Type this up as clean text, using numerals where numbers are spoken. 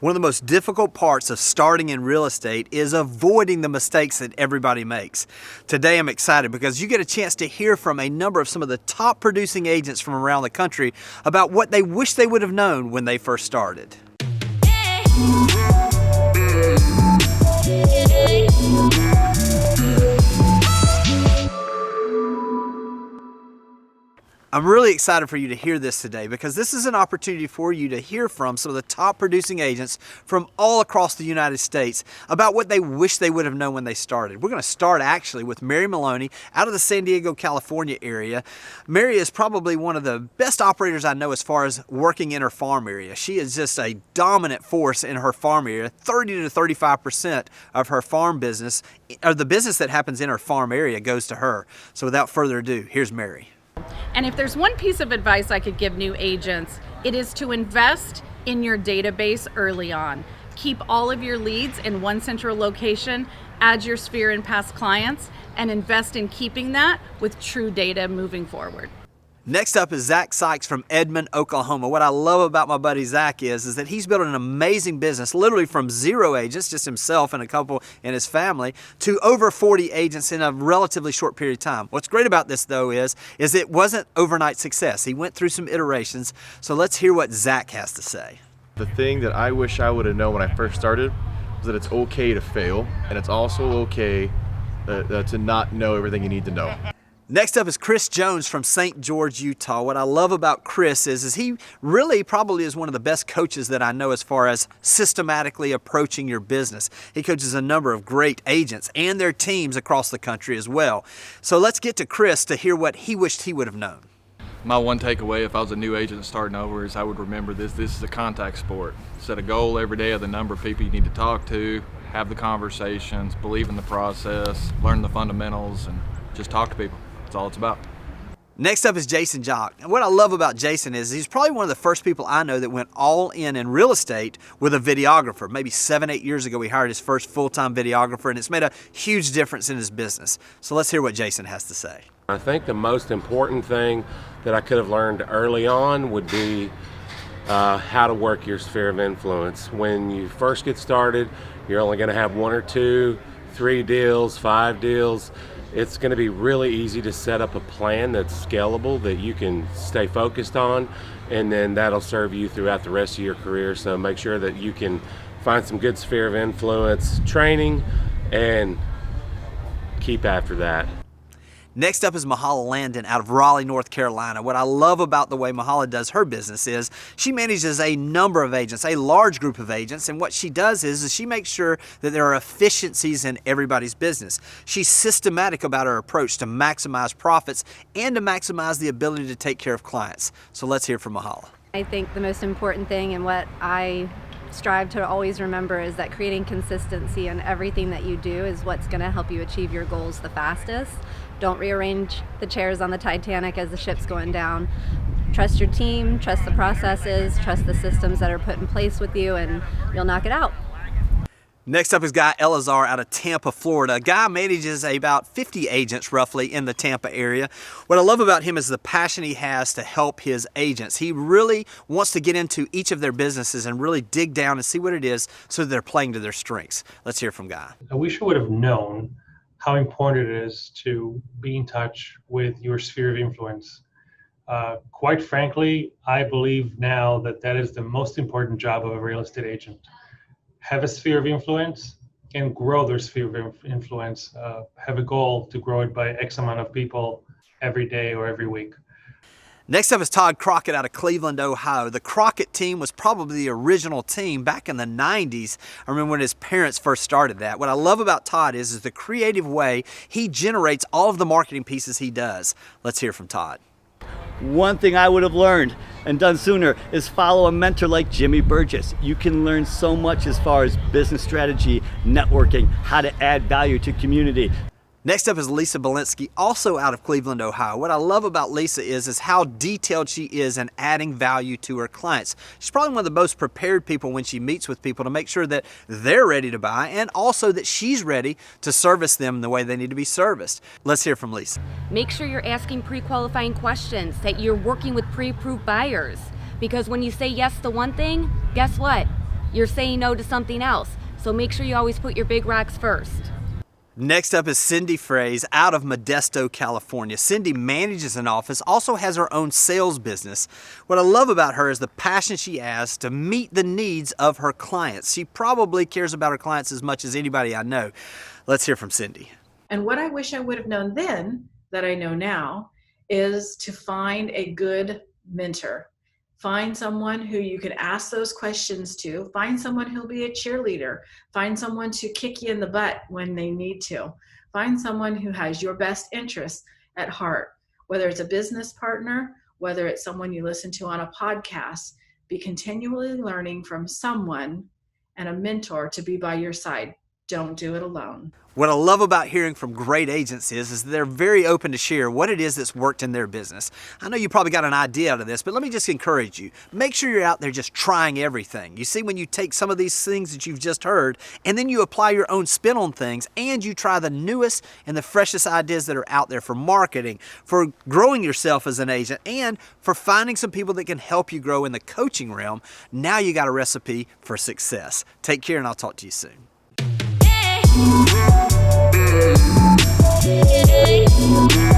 One of the most difficult parts of starting in real estate is avoiding the mistakes that everybody makes. Today I'm excited because you get a chance to hear from a number of some of the top producing agents from around the country about what they wish they would have known when they first started. I'm really excited for you to hear this today because this is an opportunity for you to hear from some of the top producing agents from all across the United States about what they wish they would have known when they started. We're going to start actually with Mary Maloney out of the San Diego, California area. Mary is probably one of the best operators I know as far as working in her farm area. She is just a dominant force in her farm area. 30 to 35% of her farm business, or the business that happens in her farm area, goes to her. So without further ado, here's Mary. And if there's one piece of advice I could give new agents, it is to invest in your database early on. Keep all of your leads in one central location, add your sphere and past clients, and invest in keeping that with true data moving forward. Next up is Sikes from Edmond, Oklahoma. What I love about my buddy Zach is that he's built an amazing business, literally from 0 agents, just himself and a couple in his family, to over 40 agents in a relatively short period of time. What's great about this though is it wasn't overnight success. He went through some iterations. So let's hear what Zach has to say. The thing that I wish I would have known when I first started was that it's okay to fail, and it's also okay to not know everything you need to know. Next up is Chris Jones from St. George, Utah. What I love about Chris is he really probably is one of the best coaches that I know as far as systematically approaching your business. He coaches a number of great agents and their teams across the country as well. So let's get to Chris to hear what he wished he would have known. My one takeaway if I was a new agent starting over is I would remember this is a contact sport. Set a goal every day of the number of people you need to talk to, have the conversations, believe in the process, learn the fundamentals, and just talk to people. That's all it's about. Next up is Jacques. And what I love about Jason is he's probably one of the first people I know that went all in real estate with a videographer. Maybe 7-8 years ago, he hired his first full-time videographer, and it's made a huge difference in his business. So let's hear what Jason has to say. I think the most important thing that I could have learned early on would be how to work your sphere of influence. When you first get started, you're only going to have 1 or 2, 3 deals, 5 deals. It's going to be really easy to set up a plan that's scalable that you can stay focused on, and then that'll serve you throughout the rest of your career. So make sure that you can find some good sphere of influence training and keep after that. Next up is Mahala Landin out of Raleigh, North Carolina. What I love about the way Mahala does her business is she manages a number of agents, a large group of agents, and what she does is she makes sure that there are efficiencies in everybody's business. She's systematic about her approach to maximize profits and to maximize the ability to take care of clients. So let's hear from Mahala. I think the most important thing and what I strive to always remember is that creating consistency in everything that you do is what's going to help you achieve your goals the fastest. Don't rearrange the chairs on the Titanic as the ship's going down. Trust your team, trust the processes, trust the systems that are put in place with you, and you'll knock it out. Next up is Guy Elazar out of Tampa, Florida. Guy manages about 50 agents roughly in the Tampa area. What I love about him is the passion he has to help his agents. He really wants to get into each of their businesses and really dig down and see what it is so that they're playing to their strengths. Let's hear from Guy. I wish I would have known how important it is to be in touch with your sphere of influence. Quite frankly, I believe now that that is the most important job of a real estate agent. Have a sphere of influence and grow their sphere of influence. Have a goal to grow it by X amount of people every day or every week. Next up is Todd Crockett out of Cleveland, Ohio. The Crockett team was probably the original team back in the 90s. I remember when his parents first started that. What I love about Todd is the creative way he generates all of the marketing pieces he does. Let's hear from Todd. One thing I would have learned and done sooner is follow a mentor like Jimmy Burgess. You can learn so much as far as business strategy, networking, how to add value to community. Next up is Lisa Bilinski, also out of Cleveland, Ohio. What I love about Lisa is how detailed she is in adding value to her clients. She's probably one of the most prepared people when she meets with people to make sure that they're ready to buy and also that she's ready to service them the way they need to be serviced. Let's hear from Lisa. Make sure you're asking pre-qualifying questions, that you're working with pre-approved buyers. Because when you say yes to one thing, guess what? you're saying no to something else. So make sure you always put your big rocks first. Next up is Cindy Fraze out of Modesto, California. Cindy manages an office, also has her own sales business. What I love about her is the passion she has to meet the needs of her clients. She probably cares about her clients as much as anybody I know. Let's hear from Cindy. And what I wish I would have known then that I know now is to find a good mentor. Find someone who you can ask those questions to. Find someone who'll be a cheerleader. Find someone to kick you in the butt when they need to. Find someone who has your best interests at heart, whether it's a business partner, whether it's someone you listen to on a podcast. Be continually learning from someone and a mentor to be by your side. Don't do it alone. What I love about hearing from great agents is they're very open to share what it is that's worked in their business. I know you probably got an idea out of this, but let me just encourage you. Make sure you're out there just trying everything. You see, when you take some of these things that you've just heard and then you apply your own spin on things and you try the newest and the freshest ideas that are out there for marketing, for growing yourself as an agent, and for finding some people that can help you grow in the coaching realm, now you got a recipe for success. Take care, and I'll talk to you soon. Yeah.